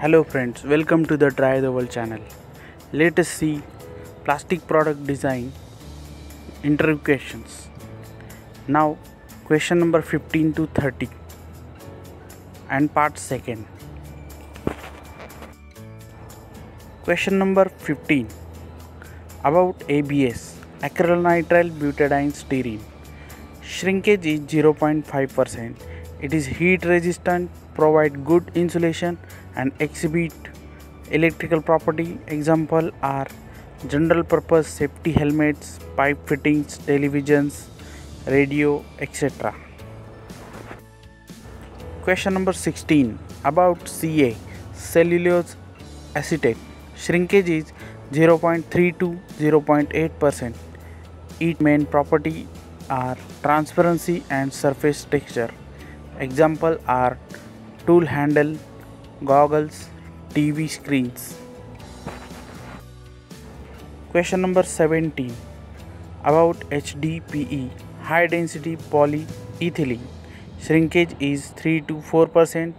Hello friends, welcome to the Try the World channel. Let us see plastic product design interview questions. Now question number 15 to 30 and part second. Question number 15 about ABS, acrylonitrile butadiene styrene. Shrinkage is 0.5%. It is heat resistant, provide good insulation and exhibit electrical property. Example are general purpose safety helmets, pipe fittings, televisions, radio, etc. Question number 16 about CA, cellulose acetate. Shrinkage is 0.3 to 0.8%. Its main property are transparency and surface texture. Example are tool handle, goggles, TV screens. Question number 17 about HDPE, high density polyethylene. Shrinkage is 3 to 4%.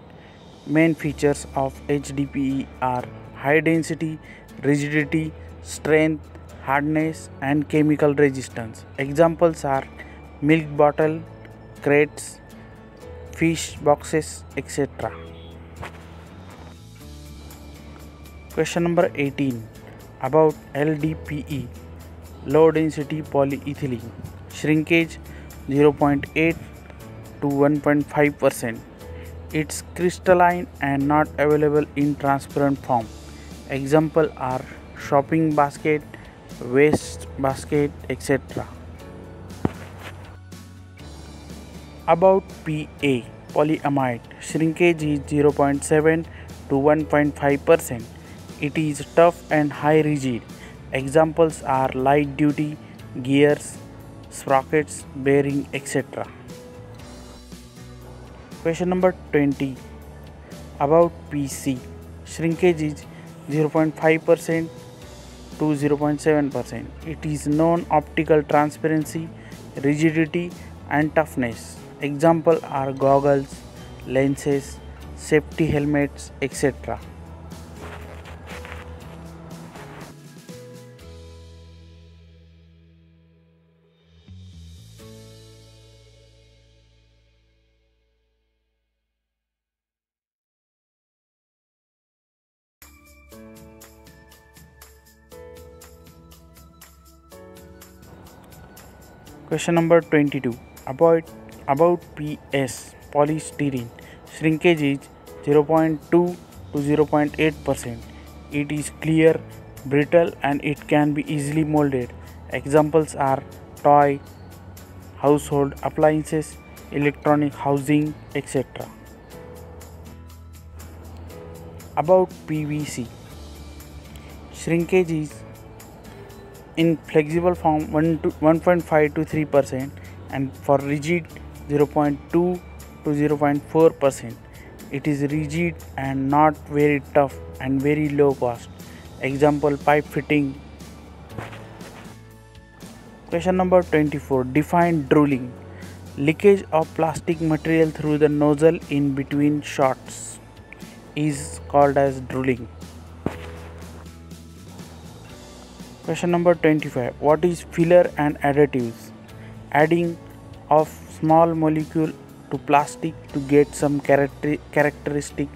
Main features of HDPE are high density, rigidity, strength, hardness and chemical resistance. Examples are milk bottle, crates, fish boxes, etc. Question number 18 about LDPE, low density polyethylene. Shrinkage 0.8 to 1.5%. It's crystalline and not available in transparent form. Example are shopping basket, waste basket, etc. About PA, polyamide. Shrinkage is 0.7 to 1.5%. It is tough and high rigid. Examples are light duty, gears, sprockets, bearing, etc. Question number 20 about PC. Shrinkage is 0.5% to 0.7%. It is non-optical transparency, rigidity and toughness. Example are goggles, lenses, safety helmets, etc. Question number 22 about PS, polystyrene. Shrinkage is 0.2 to 0.8%. It is clear, brittle and it can be easily molded. Examples are toy, household appliances, electronic housing, etc. About PVC. Shrinkage is in flexible form 1.5 to 3% and for rigid 0.2 to 0.4%. It is rigid and not very tough and very low cost. Example pipe fitting. Question number 24 define drooling. Leakage of plastic material through the nozzle in between shots is called as drooling. Question number 25 what is filler and additives? Adding of small molecule to plastic to get some characteristic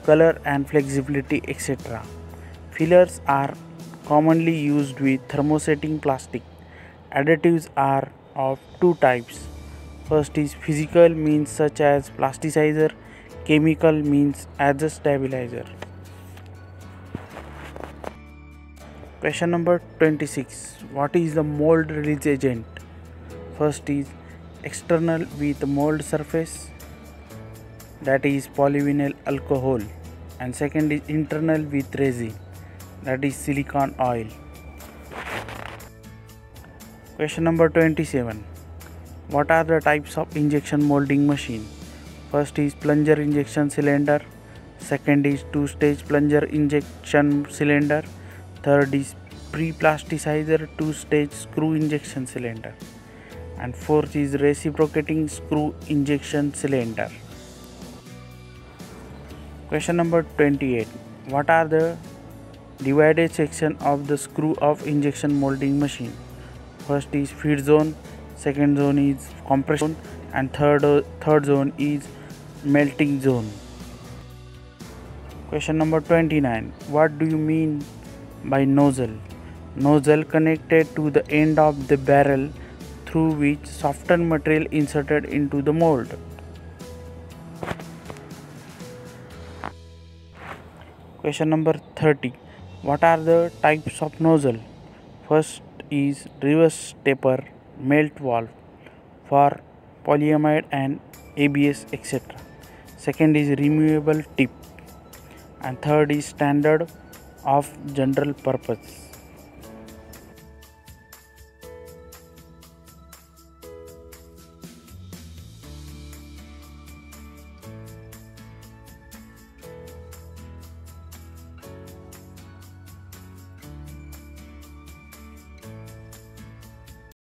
color and flexibility, etc. Fillers are commonly used with thermosetting plastic. Additives are of two types. First is physical, means such as plasticizer. Chemical means as a stabilizer. Question number 26 what is the mold release agent? First is external with mold surface, that is polyvinyl alcohol, and second is internal with resin, that is silicone oil. Question number 27 what are the types of injection molding machine? First is plunger injection cylinder, second is two-stage plunger injection cylinder, third is pre-plasticizer two-stage screw injection cylinder, and fourth is reciprocating screw injection cylinder. Question number 28. What are the divided section of the screw of injection molding machine? First is feed zone, second zone is compression zone, and third zone is melting zone. Question number 29. What do you mean by nozzle? Nozzle connected to the end of the barrel through which softened material inserted into the mold. Question number 30. What are the types of nozzle? First is reverse taper melt valve for polyamide and ABS etc. Second is removable tip, and third is standard of general purpose.